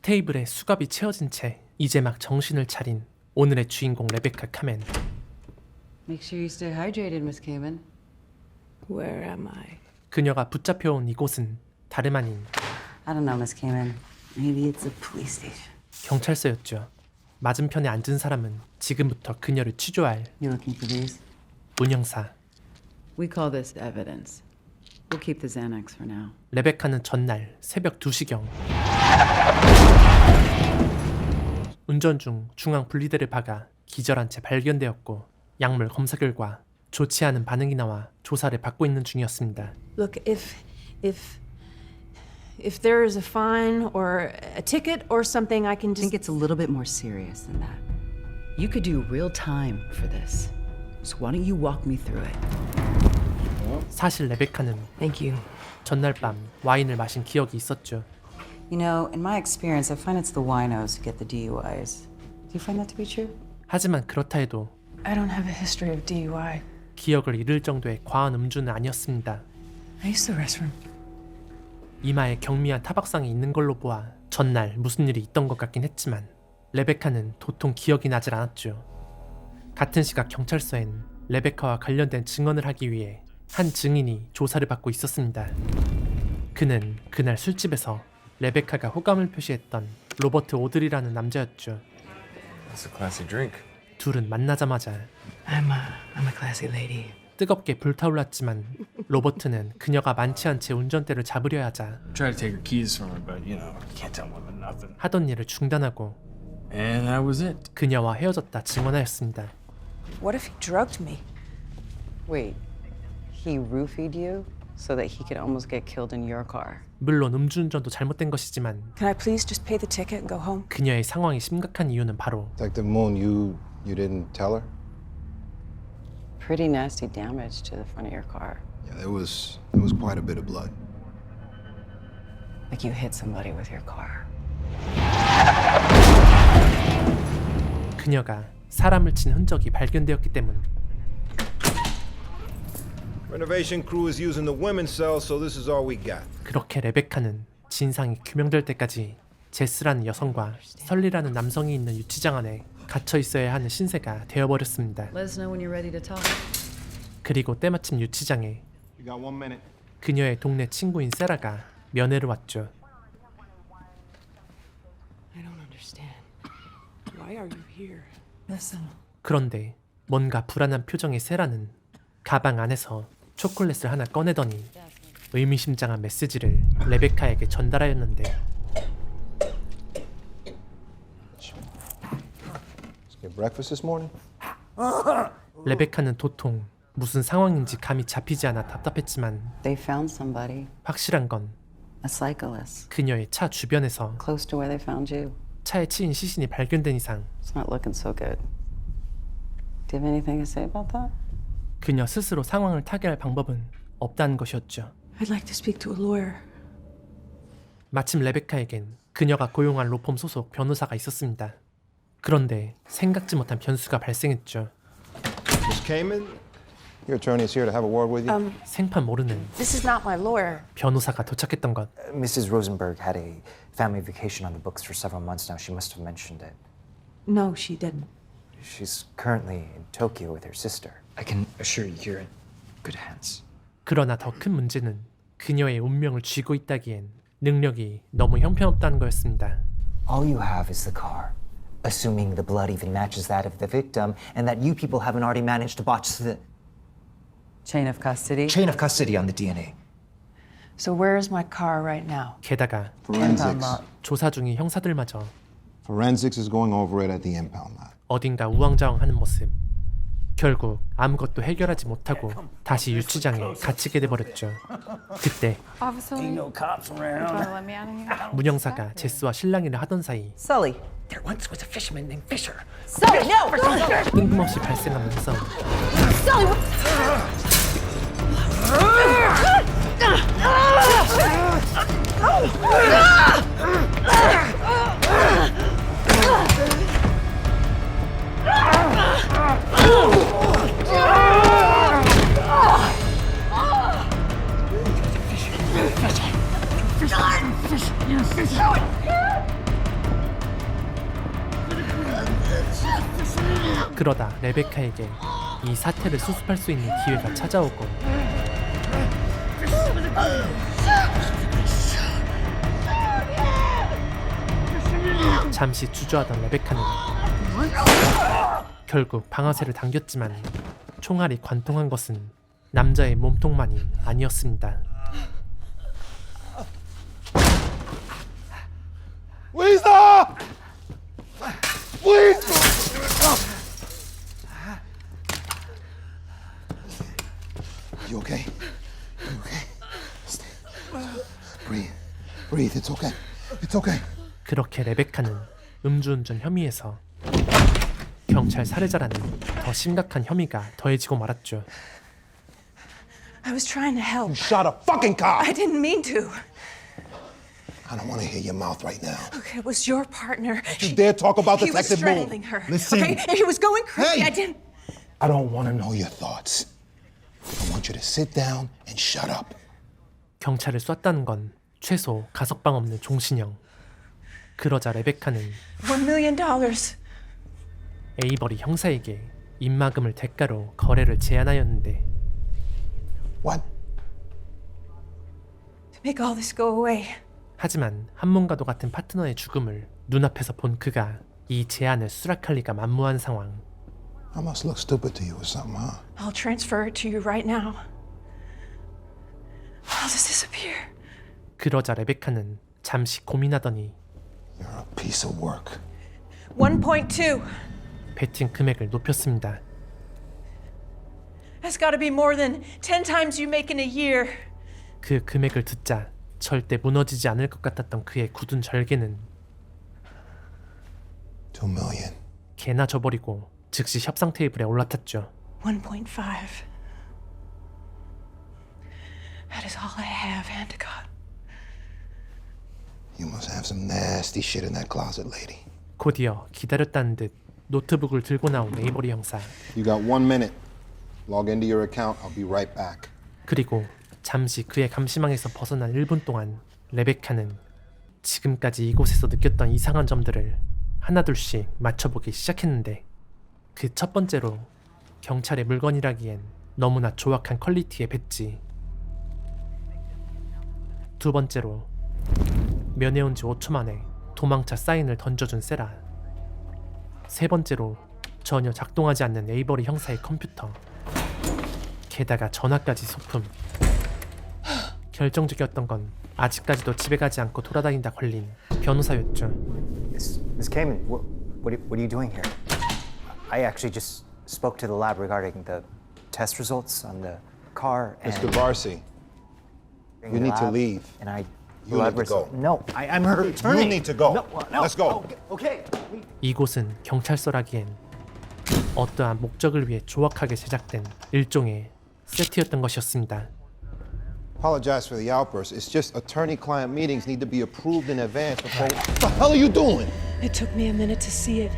테이블에 수갑이 채워진 채 이제 막 정신을 차린 오늘의 주인공 레베카 카멘. Make sure you stay hydrated, Miss Kamen. Where am I? 그녀가 붙잡혀온 이곳은 다름 아닌 I don't know, Miss Kamen. Maybe it's a police station. 경찰서였죠. 맞은편에 앉은 사람은 지금부터 그녀를 취조할 You looking for these? 문형사. We call this evidence. We'll keep the Xanax for now. 레베카는 전날 새벽 2시경 운전 중 중앙 분리대를 박아 기절한 채 발견되었고 약물 검사 결과 좋지 않은 반응이 나와 조사를 받고 있는 중이었습니다. Look, if there is a fine or a ticket or something, I can I think just. it's a little bit more serious than that. You could do real time for this. So why don't you walk me through it? 사실 레베카는 Thank you. 전날 밤 와인을 마신 기억이 있었죠. You know, in my experience, I find it's the winos who get the DUIs. Do you find that to be true? 하지만 그렇다 해도 I don't have a history of DUI. 기억을 잃을 정도의 과한 음주는 아니었습니다. I used the restroom. 이마에 경미한 타박상이 있는 걸로 보아 전날 무슨 일이 있던 것 같긴 했지만 레베카는 도통 기억이 나질 않았죠. 같은 시각 경찰서엔 레베카와 관련된 증언을 하기 위해 한 증인이 조사를 받고 있었습니다. 그는 그날 술집에서 레베카가 호감을 표시했던 로버트 오드리라는 남자였죠. That's a classy drink. 둘은 만나자마자 I'm a classy lady. 뜨겁게 불타올랐지만 로버트는 그녀가 만취 한 채 운전대를 잡으려 하자 Tried to take her keys from her, but you know, can't tell women nothing. 하던 일을 중단하고 And that was it. 그녀와 헤어졌다 증언하였습니다. What if he drugged me? Wait, he roofied you so that he could almost get killed in your car? 물론 음주운전도 잘못된 것이지만 Can I please just pay the ticket and go home? 그녀의 상황이 심각한 이유는 바로 Detective Moon, you didn't tell her? Pretty nasty damage to the front of your car. Yeah, there was quite a bit of blood. Like you hit somebody with your car. 그녀가 사람을 친 흔적이 발견되었기 때문 Renovation crew is using the women's cell, so this is all we got. 그렇게 레베카는 진상이 규명될 때까지 제스라는 여성과 설리라는 남성이 있는 유치장 안에 갇혀 있어야 하는 신세가 되어버렸습니다. Let us know when you're ready to talk. 그리고 때마침 유치장에 You got 1 minute. 그녀의 동네 친구인 세라가 면회를 왔죠. I don't understand. Why are you here? Listen. 그런데 뭔가 불안한 표정의 세라는 가방 안에서 초콜릿을 하나 꺼내더니 의미심장한 메시지를 레베카에게 전달하였는데 Get breakfast this morning? 레베카는 도통 무슨 상황인지 감이 잡히지 않아 답답했지만 They found somebody, 확실한 건 a cyclist, 그녀의 차 주변에서 close to where they found you. 차에 치인 시신이 발견된 이상 It's not looking so good. Do you have anything to say about that? 그녀 스스로 상황을 타개할 방법은 없다는 것이었죠. I'd like to speak to a lawyer. 마침 레베카에겐 그녀가 고용한 로펌 소속 변호사가 있었습니다. 그런데 생각지 못한 변수가 발생했죠. Miss Kamen, Your attorney is here to have a word with you. 생판 모르는 This is not my lawyer. 변호사가 도착했던 것. Mrs. Rosenberg had a family vacation on the books for several months now. She must have mentioned it. No, she didn't. She's currently in Tokyo with her sister. I can assure you you're in good hands. 그러나 더 큰 문제는 그녀의 운명을 쥐고 있다기엔 능력이 너무 형편없다는 거였습니다. All you have is the car, assuming the blood even matches that of the victim, and that you people haven't already managed to botch the Chain of custody. chain of custody on the DNA. So where is my car right now? 게다가 Forensics. 조사 중인 형사들마저 Forensics is going over it at the impound lot. 어딘가 우왕좌왕하는 모습. 결국 아무것도 해결하지 못하고 다시 유치장에 갇히게 돼버렸죠. 그때 Officer, No cops around. let me out of here. 문형사가 제스와 실랑이를 하던 사이 Sully. There once was a fisherman named Fisher. Sully, no! 뜬금없이 발생하는 싸움. Sully, what? 그러다 레베카에게 이 사태를 수습할 수 있는 기회가 찾아오고 잠시 주저하던 레베카는 결국 방아쇠를 당겼지만 총알이 관통한 것은 남자의 몸통만이 아니었습니다. Lisa! Please! You okay? You okay? Stay. Breathe. Breathe. It's okay. It's okay. 그렇게 레베카는 음주운전 혐의에서 경찰 살해자라는 더 심각한 혐의가 더해지고 말았죠. I was trying to help. You shot a fucking cop! I didn't mean to. I don't want to hear your mouth right now. Okay, it was your partner. You dare talk about He was Detective strangling Moon. her. Listen. Okay, and he was going crazy. Hey. I didn't. I don't want to know your thoughts. I want you to sit down and shut up. 경찰을 쐈다는 건 최소 가석방 없는 종신형. 그러자 레베카는 $1 million. 에이버리 형사에게 입마금을 대가로 거래를 제안하였는데 What? To make all this go away. 하지만 한몸과도 같은 파트너의 죽음을 눈앞에서 본 그가 이 제안을 수락할 리가 만무한 상황. I must look stupid to you or something, huh? I'll transfer it to you right now. I'll just disappear. 그러자 레베카는 잠시 고민하더니 You're a piece of work. 1.2. 베팅 금액을 높였습니다. That's got to be more than 10 times you make in a year. 그 금액을 듣자 절대 무너지지 않을 것 같았던 그의 굳은 절개는 $2 million. 개나 져버리고 즉시 협상 테이블에 올라탔죠. 1.5. That is all I have, Antica. You must have some nasty shit in that closet, lady. 곧이어 기다렸다는 듯 노트북을 들고 나온 에이버리 형사. You got 1 minute. Log into your account. I'll be right back. 그리고 잠시 그의 감시망에서 벗어난 1분 동안 레베카는 지금까지 이곳에서 느꼈던 이상한 점들을 하나둘씩 맞춰보기 시작했는데 그 첫 번째로 경찰의 물건이라기엔 너무나 조악한 퀄리티의 배지. 두 번째로 면회온 지 5초 만에 도망차 사인을 던져준 세라. 세 번째로 전혀 작동하지 않는 에이버리 형사의 컴퓨터. 게다가 전화까지 소품. 결정적이었던 건 아직까지도 집에 가지 않고 돌아다니다 걸린 변호사였죠. Miss Kamen, what are you doing here? I actually just spoke to the lab regarding the test results on the car and Mr. Barcy, you need to leave. And I You need to go. No, I'm her attorney. You need to go. No, no. Let's go. Okay. 이곳은 경찰서라기엔 어떠한 목적을 위해 조악하게 제작된 일종의 세트였던 것이었습니다. Apologize for the outburst. It's just attorney-client meetings need to be approved in advance before. What the hell are you doing? It took me a minute to see it.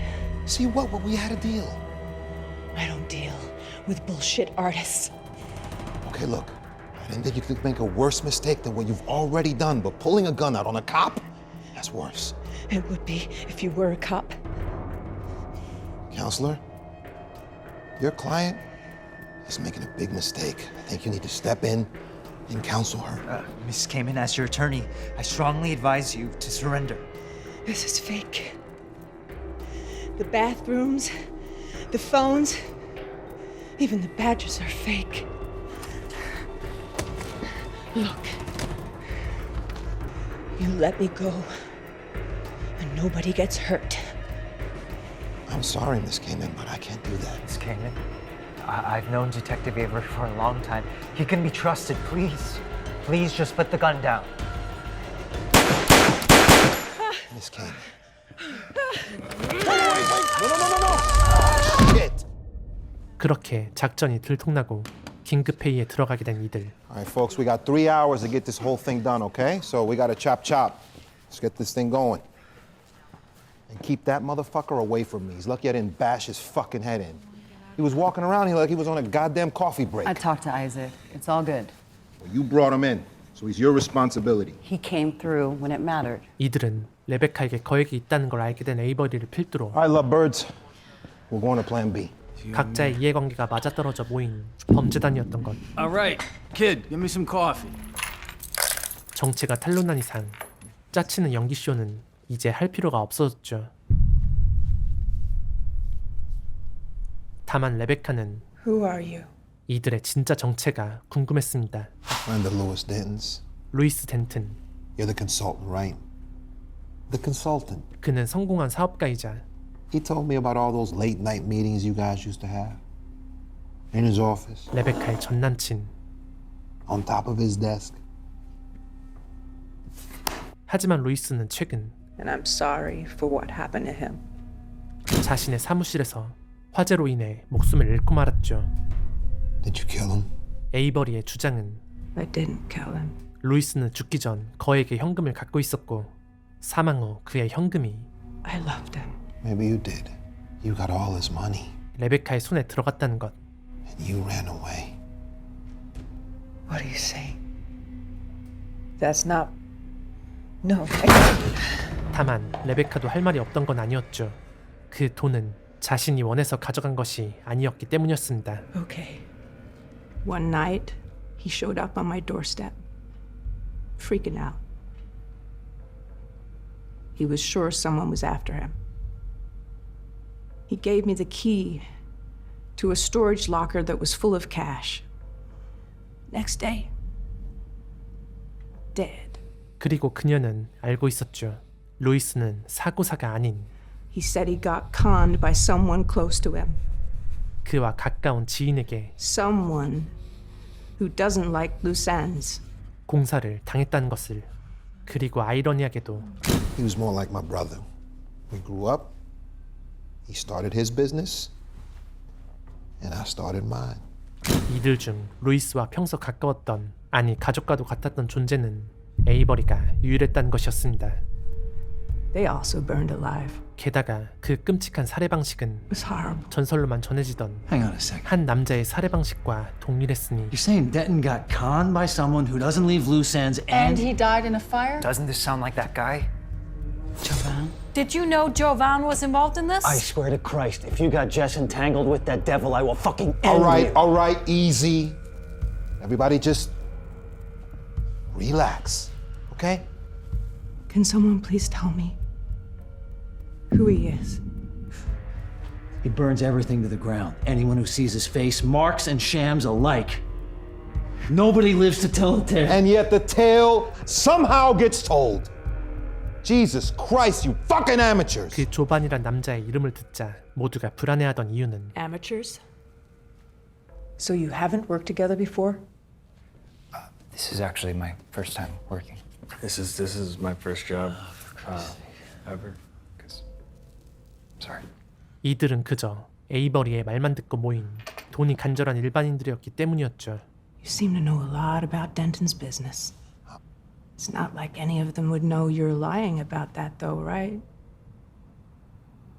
See what? Well, we had a deal. I don't deal with bullshit artists. Okay, look. I didn't think you could make a worse mistake than what you've already done, but pulling a gun out on a cop? That's worse. It would be if you were a cop. Counselor, your client is making a big mistake. I think you need to step in and counsel her. Miss Kamen, as your attorney, I strongly advise you to surrender. This is fake. The bathrooms, the phones, even the badges are fake. Look. You let me go, and nobody gets hurt. I'm sorry, Miss Kamen, but I can't do that. Miss Kamen, I've known Detective Avery for a long time. He can be trusted. Please, please just put the gun down. Miss Kamen. No! Shit! 그렇게 작전이 들통나고 긴급회의에 들어가게 된 이들. All right, folks, we got 3 hours to get this whole thing done, okay? So we got to chop. Let's get this thing going. And keep that motherfucker away from me. He's lucky I didn't bash his fucking head in. He was walking around here like he was on a goddamn coffee break. I talked to Isaac. It's all good. Well, you brought him in, so he's your responsibility. He came through when it mattered. 이들은 레베카에게 거액이 있다는 걸 알게 된 에이버리를 필두로 All right, lovebirds. We're going to Plan B. 각자의 이해관계가 맞아떨어져 모인 범죄단이었던 것. All right, kid, give me some coffee. 정체가 탄로난 이상 짜치는 연기쇼는 이제 할 필요가 없어졌죠. 다만 레베카는 Who are you? 이들의 진짜 정체가 궁금했습니다. Friend of Lewis Denton's. 루이스 덴튼, You're the consultant, right? The consultant. 그는 성공한 사업가이자 He told me about all those late night meetings you guys used to have. In his office, 레베카의 전남친. on top of his desk. 하지만 루이스는 최근 And I'm sorry for what happened to him. 자신의 사무실에서 화재로 인해 목숨을 잃고 말았죠. Did you kill him? 에이버리의 주장은 I didn't kill him. 루이스는 죽기 전 거액의 현금을 갖고 있었고 사망 후 그의 현금이 I loved him. Maybe you did. You got all his money, 레베카의 손에 들어갔다는 것. and you ran away. What are you saying? That's not. No. 다만 레베카도 할 말이 없던 건 아니었죠. 그 돈은 자신이 원해서 가져간 것이 아니었기 때문이었습니다. Okay. One night, he showed up on my doorstep, freaking out. He was sure someone was after him. He gave me the key to a storage locker that was full of cash. Next day, dead. 그리고 그녀는 알고 있었죠. 루이스는 사고사가 아닌 He said he got conned by someone close to him. 그와 가까운 지인에게 Someone who doesn't like loose ends. 공사를 당했다는 것을. 그리고 아이러니하게도 He was more like my brother. We grew up. He started his business, and I started mine. 이들 중 루이스와 평소 가까웠던, 아니 가족과도 같았던 존재는 에이버리가 유일했다는 것이었습니다. They also burned alive. 게다가 그 끔찍한 살해 방식은 It was horrible. 전설로만 전해지던 Hang on a second. 한 남자의 살해 방식과 동일했으니 You're saying Denton got conned by someone who doesn't leave loose ends and he died in a fire? Doesn't this sound like that guy? Jovan? Did you know Jovan was involved in this? I swear to Christ, if you got Jess entangled with that devil, I will fucking end you. All right, easy. Everybody just relax, okay? Can someone please tell me who he is? He burns everything to the ground. Anyone who sees his face, marks and shams alike. Nobody lives to tell the tale. And yet the tale somehow gets told. Jesus Christ, you fucking amateurs! 그 조반이란 남자의 이름을 듣자 모두가 불안해하던 이유는 Amateurs? So you haven't worked together before? This is actually my first time working. this is my first job ever. Sorry. 이들은 그저 에이버리의 말만 듣고 모인 돈이 간절한 일반인들이었기 때문이었죠. You seem to know a lot about Denton's business. It's not like any of them would know you're lying about that, though, right?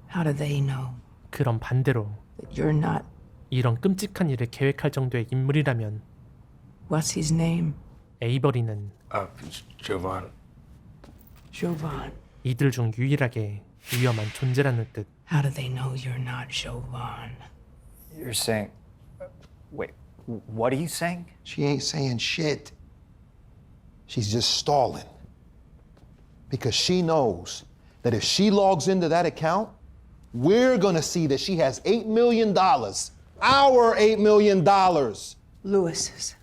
How do they know 그럼 반대로 that you're not? 이런 끔찍한 일을 계획할 정도의 인물이라면 What's his name? 에이버리는 Jovan. Jovan. 이들 중 유일하게 위험한 존재라는 뜻. How do they know you're not Jovan? You're saying... Wait, what are you saying? She ain't saying shit. She's just stalling. Because she knows that if she logs into that account, we're gonna see that she has $8 million. Our $8 million. Lewis's.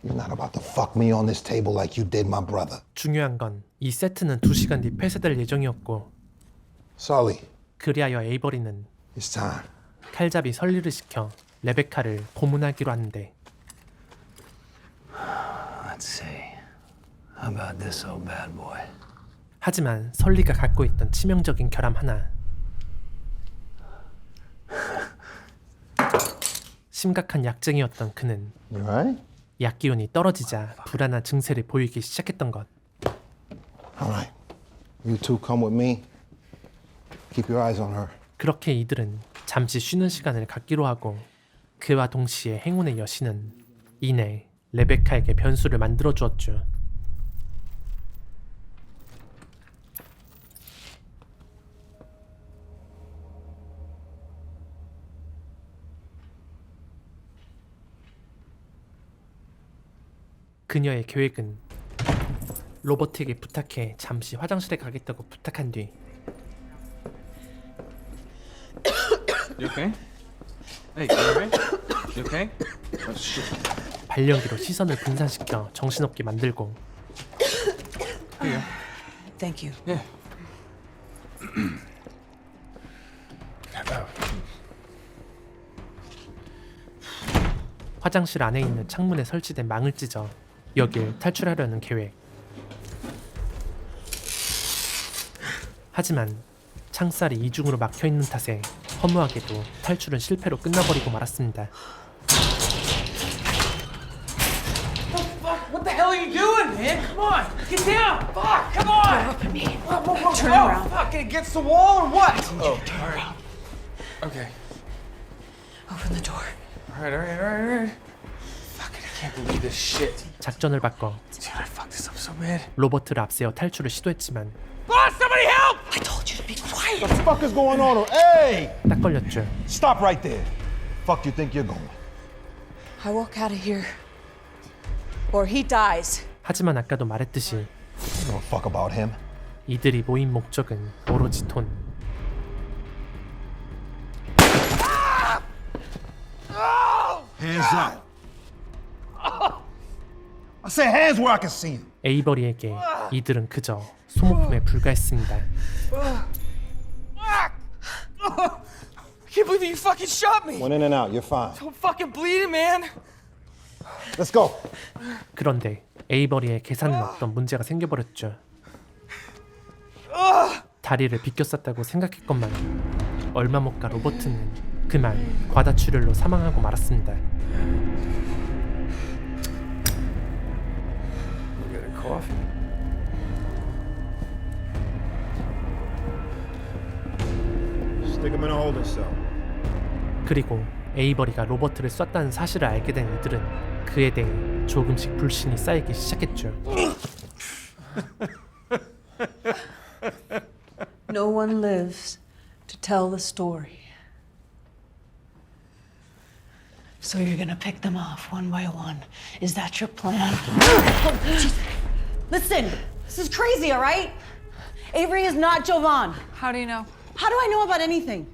You're not about to fuck me on this table like you did my brother. 중요한 건 이 세트는 2시간 뒤 폐쇄될 예정이었고 Sully, 그리하여 에이버리는 it's time. 칼잡이 설리를 시켜 레베카를 고문하기로 하는데 Let's see. How about this old bad boy? 하지만 설리가 갖고 있던 치명적인 결함 하나. 심각한 약쟁이였던 그는 You alright? 약 기운이 떨어지자 불안한 증세를 보이기 시작했던 것. Alright. You two come with me. Keep your eyes on her. 그렇게 이들은 잠시 쉬는 시간을 갖기로 하고 그와 동시에 행운의 여신은 이내 레베카에게 변수를 만들어 주었죠. 그녀의 계획은 로버트에게 부탁해 잠시 화장실에 가겠다고 부탁한 뒤 You okay? Hey, you alright? You okay? 발령기로 시선을 분산시켜 정신없게 만들고 Thank you. Yeah. 화장실 안에 있는 창문에 설치된 망을 찢어 여길 탈출하려는 계획. 하지만 창살이 이중으로 막혀있는 탓에 허무하게도 탈출은 실패로 끝나버리고 말았습니다. What the hell are you doing, man? Come on, get down! Fuck, come on! Turn around. Fuck, against the wall or what? Oh, Okay. Open the door. Alright. Fuck it, I can't believe this shit. 작전을 바꿔 Dude, I fucked this up so bad. 로버트를 앞세워 탈출을 시도했지만 Boss, somebody help! I told you to be quiet. What the fuck is going on? Hey! 딱 걸렸죠. Stop right there. Fuck you think you're going? I walk out of here, or he dies. 하지만 아까도 말했듯이 You don't fuck about him. 이들이 모인 목적은 오로지 돈. Hands up. I said hands where I can see you. 에이버리에게 이들은 그저 소모품에 불과했습니다. I can't believe you fucking shot me! Went in and out. You're fine. I'm fucking bleeding, man! Let's go. 그런데 에이버리의 계산은 어떤 문제가 생겨버렸죠. 다리를 비껴쌌다고 생각했건만 얼마 못 가 로버트는 그만 과다출혈로 사망하고 말았습니다. Stick him in a holding cell. 그리고 에이버리가 로버트를 쐈다는 사실을 알게 된 이들은 그에 대해 조금씩 불신이 쌓이기 시작했죠. No one lives to tell the story. So you're gonna pick them off one by one. Is that your plan? Listen, this is crazy, all right? Avery is not Jovan. How do you know? How do I know about anything?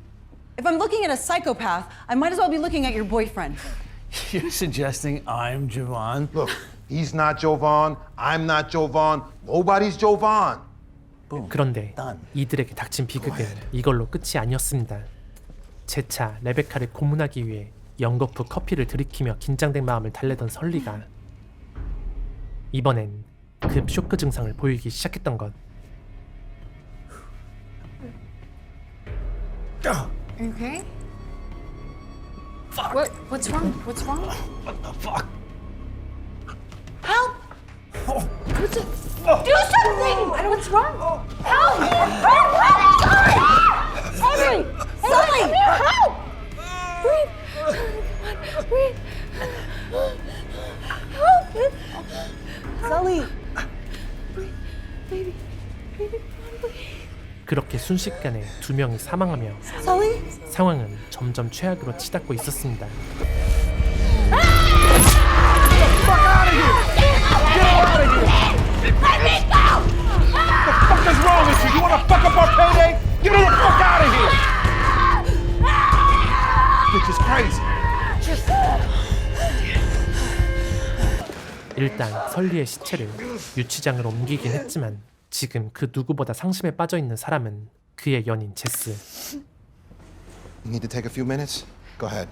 If I'm looking at a psychopath, I might as well be looking at your boyfriend. You're suggesting I'm Javon? Look, he's not Jovan. I'm not Jovan. Nobody's Jovan. 그런데 이들에게 닥친 비극은 이걸로 끝이 아니었습니다. 재차 레베카를 고문하기 위해 연거푸 커피를 들이키며 긴장된 마음을 달래던 설리가 이번엔 급 쇼크 증상을 보이기 시작했던 것. Okay. Fuck. What's wrong? What's wrong? What the fuck? Help! Do something! What's wrong? Help! Avery! Sully! Come here, help! Breathe. Help! Sully! Baby, please. 그렇게 순식간에 두 명이 사망하며 Sully? 상황은 점점 최악으로 치닫고 있었습니다. What is wrong with you? You wanna fuck up our payday? Get the fuck out of here! Bitch is crazy. 일단 설리의 시체를 유치장으로 옮기긴 했지만 지금 그 누구보다 상심에 빠져있는 사람은 그의 연인 제스. You need to take a few minutes? Go ahead.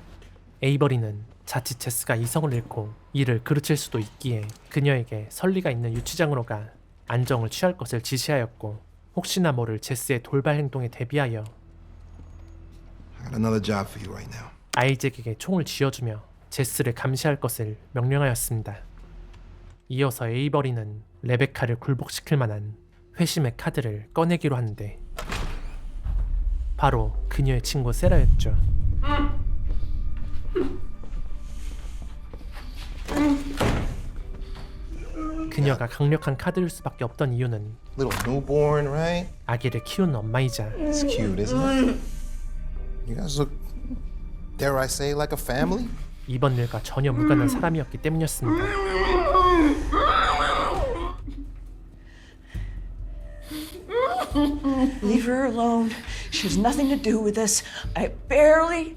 에이버리는 자칫 제스가 이성을 잃고 이를 그르칠 수도 있기에 그녀에게 설리가 있는 유치장으로 가 안정을 취할 것을 지시하였고 혹시나 모를 제스의 돌발 행동에 대비하여 I got another job for you right now. 아이잭에게 총을 쥐어주며 제스를 감시할 것을 명령하였습니다. 이어서 에이버리는 레베카를 굴복시킬 만한 회심의 카드를 꺼내기로 하는데 바로 그녀의 친구 세라였죠. 그녀가 강력한 카드일 수밖에 없던 이유는 Little newborn, right? 아기를 키우는 엄마이자 It's cute, isn't it? You guys look, dare I say, like a family? 이번 일과 전혀 무관한 사람이었기 때문이었습니다. Leave her alone. She has nothing to do with this. I barely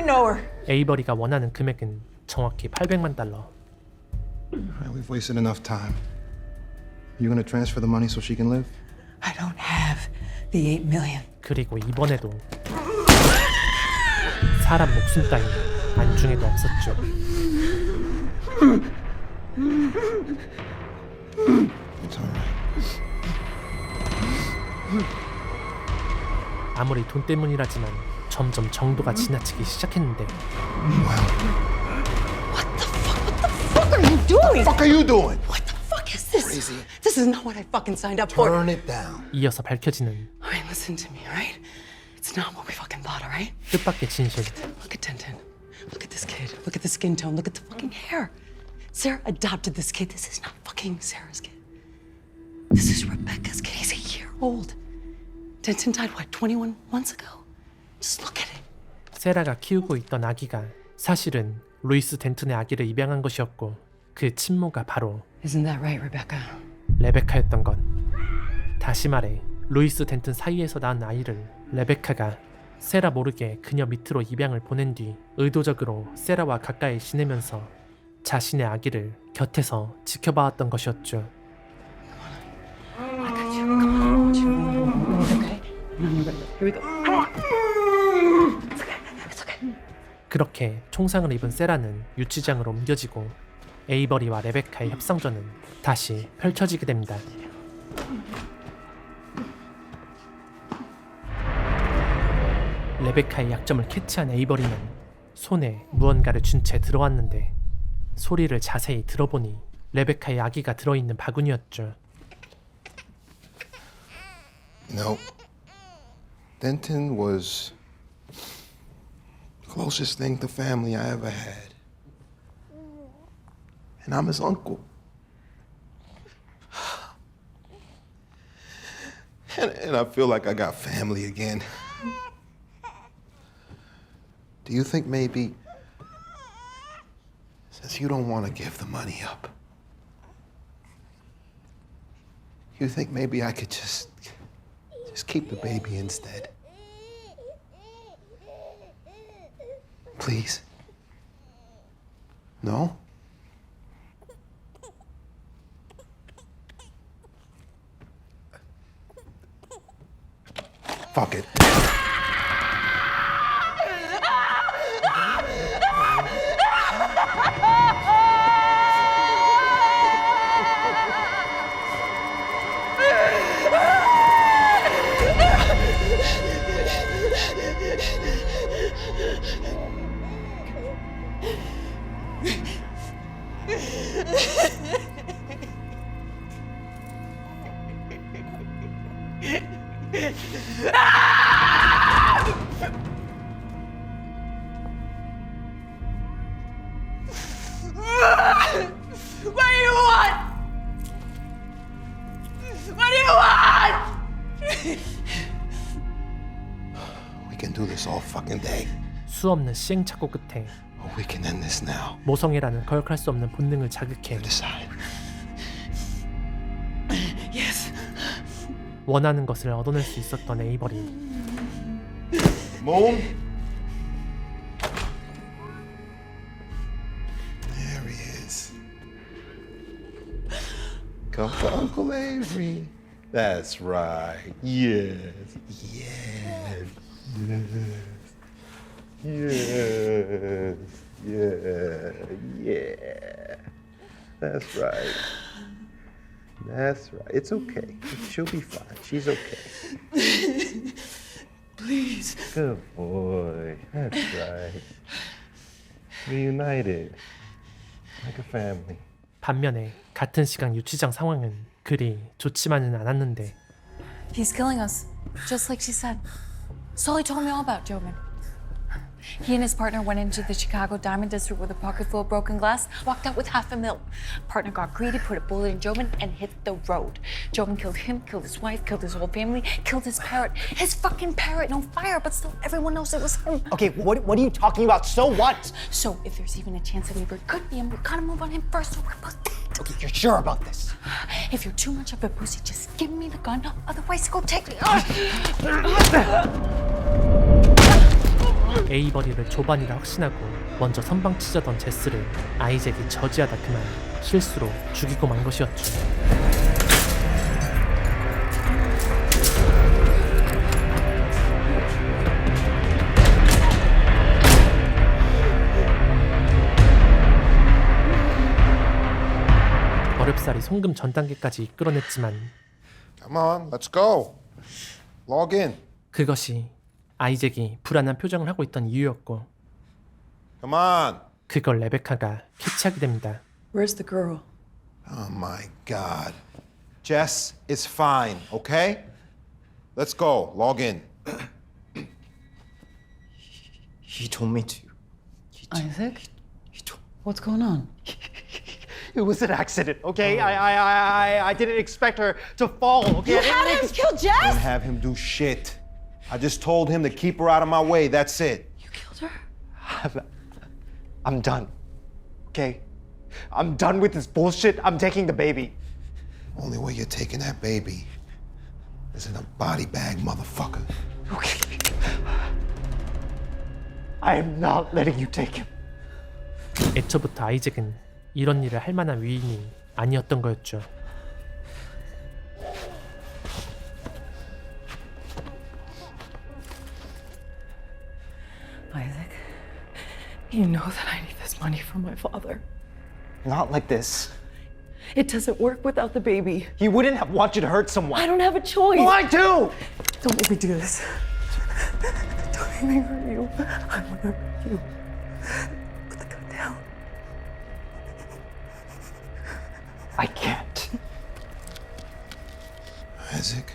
know her. 에이버리가 원하는 금액은 정확히 800만 달러. Alright, we've wasted enough time. You gonna transfer the money so she can live? I don't have the 8 million. 그리고 이번에도 사람 목숨 따윈 안중에도 없었죠. It's alright. 아무리 돈 때문이라지만 점점 정도가 지나치기 시작했는데 What are you doing? What are you doing? What the fuck is this? This is not what I fucking signed up for. Turn it down. 이어서 밝혀지는 All right, listen to me, all right? It's not what we fucking thought, all right? 뜻밖의 진실. Look at Tintin. Look at this kid. Look at the skin tone. Look at the fucking hair. Sarah adopted this kid. This is not fucking Sarah's kid. This is Rebecca's kid. He's a year old. Tintin died, what, 21 months ago? Just look at it. 세라가 키우고 있던 아기가 사실은 루이스 덴튼의 아기를 입양한 것이었고 그 친모가 바로 Isn't that right, Rebecca? 레베카였던 것. 다시 말해 루이스 덴튼 사이에서 낳은 아이를 레베카가 세라 모르게 그녀 밑으로 입양을 보낸 뒤 의도적으로 세라와 가까이 지내면서 자신의 아기를 곁에서 지켜봐왔던 것이었죠. Here we go. 그렇게 총상을 입은 세라는 유치장으로 옮겨지고 에이버리와 레베카의 협상전은 다시 펼쳐지게 됩니다. 레베카의 약점을 캐치한 에이버리는 손에 무언가를 쥔 채 들어왔는데 소리를 자세히 들어보니 레베카의 아기가 들어있는 바구니였죠. No. Denton was the closest thing to family I ever had. And I'm his uncle. And I feel like I got family again. Do you think maybe, since you don't want to give the money up, you think maybe I could just keep the baby instead? Please? No? Fuck it. What do you want? What do you want? We can do this all fucking day. 수없는 시행착오 끝에 Or we can end this now. 모성애라는 거역할 수 없는 본능을 자극해 Decide. Yes. 원하는 것을 얻어낼 수 있었던 에이버리. Moon? There he is. Come to Uncle Avery. That's right. Yes. Yes. Yes. Yes. Yeah. Yeah. That's right. That's right. It's okay. She'll be fine. She's okay. Please. Good boy. That's right. Reunited. Like a family. 반면에 같은 시간 유치장 상황은 그리 좋지만은 않았는데 He's killing us, just like she said. Sully told me all about Jobin. He and his partner went into the Chicago diamond district with a pocket full of broken glass, walked out with $500,000. Partner got greedy, put a bullet in Jobin, and hit the road. Jobin killed him, killed his wife, killed his whole family, killed his parrot. His fucking parrot on fire, but still everyone knows it was him. Okay, what are you talking about? So what? So if there's even a chance that Weaver could be him, we gotta move on him first, so we're both dead. Okay, you're sure about this? If you're too much of a pussy, just give me the gun. Otherwise, go take me. 에이버리를 조반이라 확신하고 먼저 선방치자던 제스를 아이잭이 저지하다 그만 실수로 죽이고 만 것이었죠. 어렵사리 송금 전 단계까지 이끌어냈지만 Come on, let's go. Log in. 그것이 아이잭이 불안한 표정을 하고 있던 이유였고 Come on. 그걸 레베카가 캐치하게 됩니다. Where's the girl? Oh my God. Jess is fine, okay? Let's go. Log in. He told me to. Isaac? What's going on? It was an accident, okay? I didn't expect her to fall, okay? You had him kill Didn't Jess? have him do shit. I just told him to keep her out of my way. That's it. You killed her? I'm done, okay? I'm done with this bullshit. I'm taking the baby. Only way you're taking that baby is in a body bag, motherfucker. Okay. I am not letting you take him. 애초부터 아이잭은 이런 일을 할 만한 위인이 아니었던 거였죠. Isaac, you know that I need this money from my father. Not like this. It doesn't work without the baby. He wouldn't have want you to hurt someone. I don't have a choice. Well, I do! Don't make me do this. Don't make me hurt you. I want to hurt you. Put the gun down. I can't. Isaac,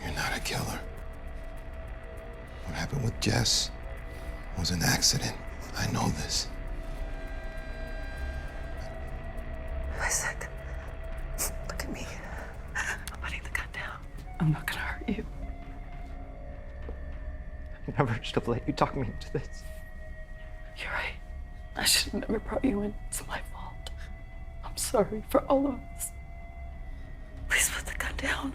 you're not a killer. What happened with Jess was an accident. I know this. Isaac, look at me. I'm putting the gun down. I'm not gonna hurt you. I never should have let you talk me into this. You're right. I should have never brought you in. It's my fault. I'm sorry for all of us. Please put the gun down.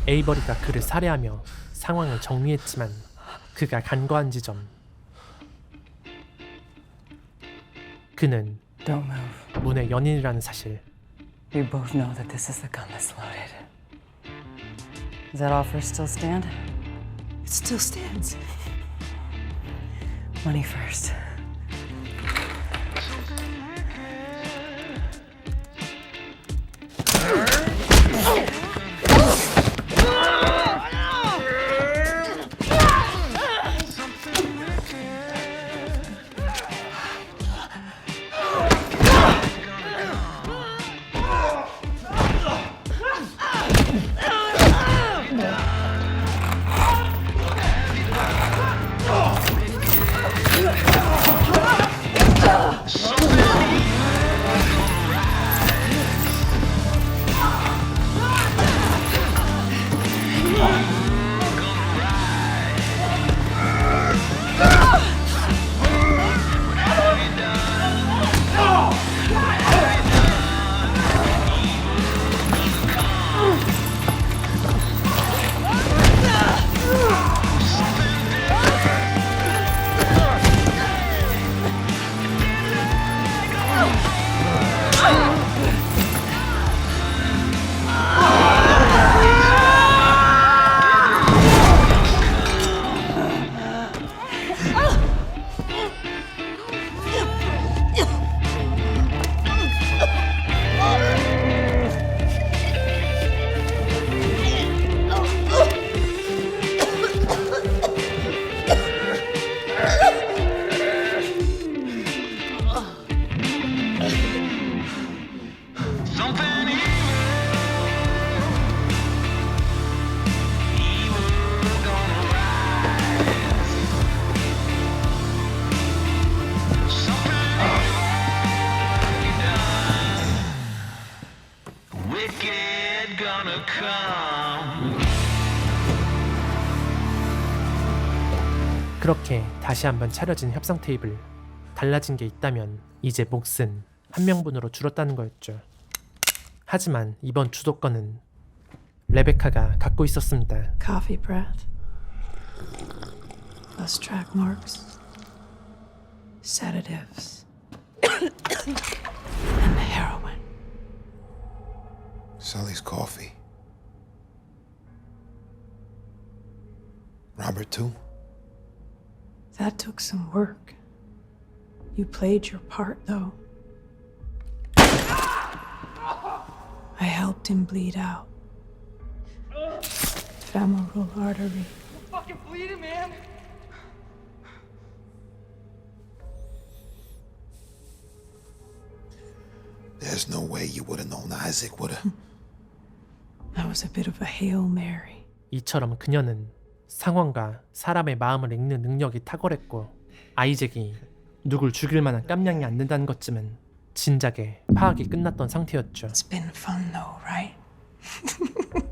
에이버리가 그를 살해하며 상황을 정리했지만 그가 간과한 지점. 그는 Don't move. 문의 연인이라는 사실. You both know that this is the gun that's loaded. Does that offer still stand? It still stands. Money first. 그렇게 다시 한번 차려진 협상 테이블. 달라진 게 있다면 이제 몫은 한 명분으로 줄었다는 거였죠. 하지만 이번 주도권은 레베카가 갖고 있었습니다. Coffee breath. Plus track marks. Sedatives. And the heroin. Sully's coffee. Robert, too? That took some work. You played your part, though. I helped him bleed out. Femoral artery. Fucking bleeding, man. There's no way you would have known Isaac would have. That was a bit of a Hail Mary. 이처럼 그녀는 상황과 사람의 마음을 읽는 능력이 탁월했고 아이잭이 누굴 죽일 만한 깜냥이 안 된다는 것쯤은 진작에 파악이 끝났던 상태였죠. It's been fun, though, right?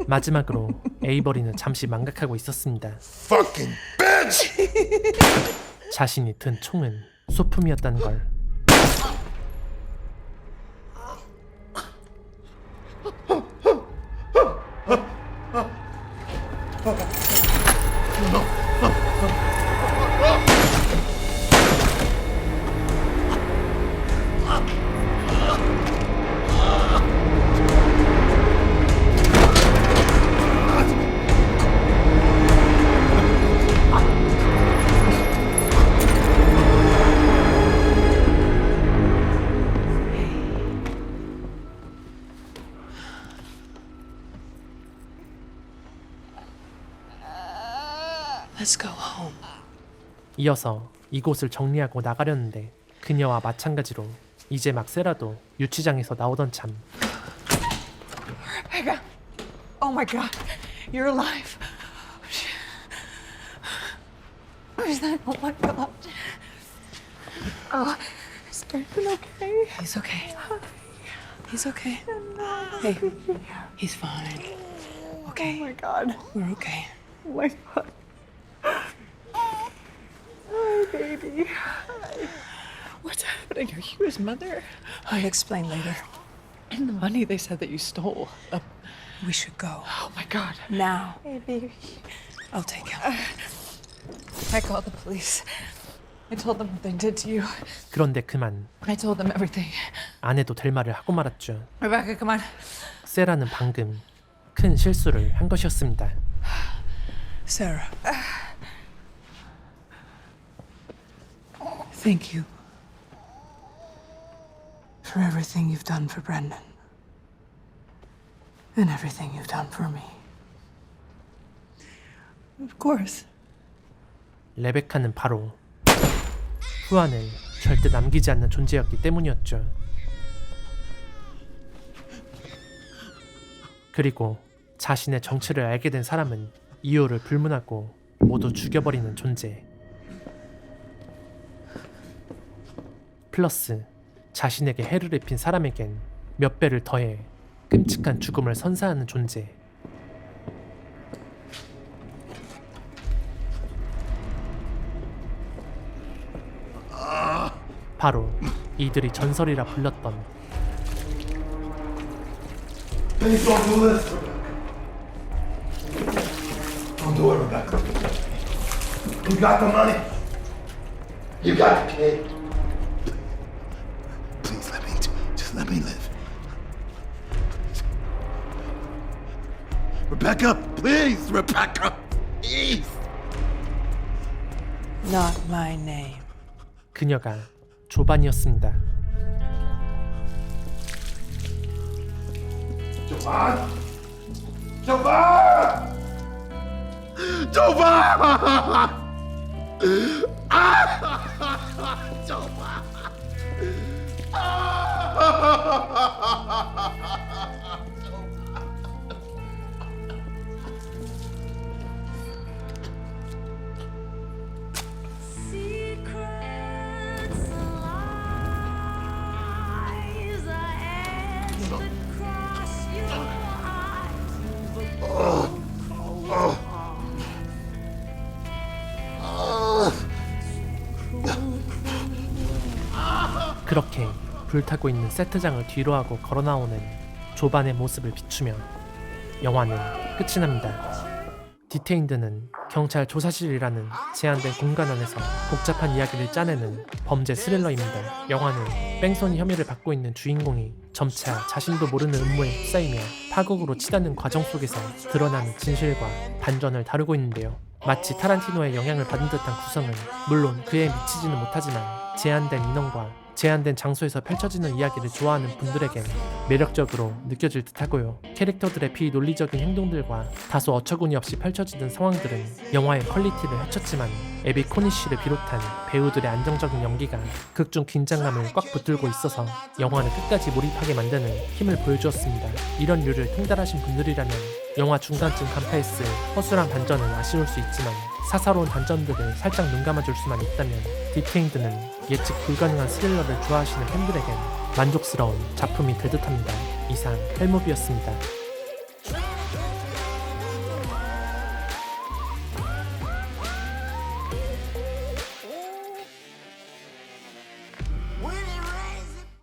마지막으로 에이버리는 잠시 망각하고 있었습니다. Fucking bitch! 자신이 든 총은 소품이었다는 걸. Let's go home. 이어서 이곳을 정리하고 나가려는데 그녀와 마찬가지로 이제 막 세라도 유치장에서 나오던 참. Rebecca! Oh my god, you're alive. Where's that? Oh my god. Oh, is Brandon okay? He's okay. He's okay. Hey, he's fine. Okay. Oh my god. We're okay. Oh my god. Hi, baby. Hi. What's happening? Are you his mother? I'll explain later. And the money they said that you stole. We should go. Oh my god. Now. Hey, baby. I'll take him. I called the police. I told them what they did to you. 그런데 그만 I told them everything. 안 해도 될 말을 하고 말았죠. Rebecca, come on. 세라는 방금 큰 실수를 한 것이었습니다. Sarah. Thank you for everything you've done for Brendan. And everything you've done for me. Of course. 레베카는 바로 후안을 절대 남기지 않는 존재였기 때문이었죠. 그리고 자신의 정체를 알게 된 사람은 이유를 불문하고 모두 죽여버리는 존재. 플러스 자신에게 해를 입힌 사람에겐 몇 배를 더해 끔찍한 죽음을 선사하는 존재. 바로 이들이 전설이라 불렸던 Please don't do this, Rebecca. Don't do it, Rebecca. You got the money. You got the kid. Please just let me live. Rebecca, please, Rebecca, please. Not my name. 그녀가 조반이었습니다. Jovan! Jovan! Jovan! Jovan! 불타고 있는 세트장을 뒤로하고 걸어나오는 조반의 모습을 비추며 영화는 끝이 납니다. 디테인드는 경찰 조사실이라는 제한된 공간 안에서 복잡한 이야기를 짜내는 범죄 스릴러입니다. 영화는 뺑소니 혐의를 받고 있는 주인공이 점차 자신도 모르는 음모에 휩싸이며 파국으로 치닫는 과정 속에서 드러나는 진실과 반전을 다루고 있는데요. 마치 타란티노의 영향을 받은 듯한 구성은 물론 그에 미치지는 못하지만 제한된 인원과 제한된 장소에서 펼쳐지는 이야기를 좋아하는 분들에겐 매력적으로 느껴질 듯하고요. 캐릭터들의 비논리적인 행동들과 다소 어처구니 없이 펼쳐지는 상황들은 영화의 퀄리티를 해쳤지만 에비 코니쉬를 비롯한 배우들의 안정적인 연기가 극중 긴장감을 꽉 붙들고 있어서 영화를 끝까지 몰입하게 만드는 힘을 보여주었습니다. 이런 류를 통달하신 분들이라면 영화 중간쯤 간파했을 허술한 반전은 아쉬울 수 있지만 사사로운 반전들을 살짝 눈감아줄 수만 있다면 디테인드는 예측 불가능한 스릴러를 좋아하시는 팬들에겐 만족스러운 작품이 될 듯합니다. 이상 헬무비였습니다.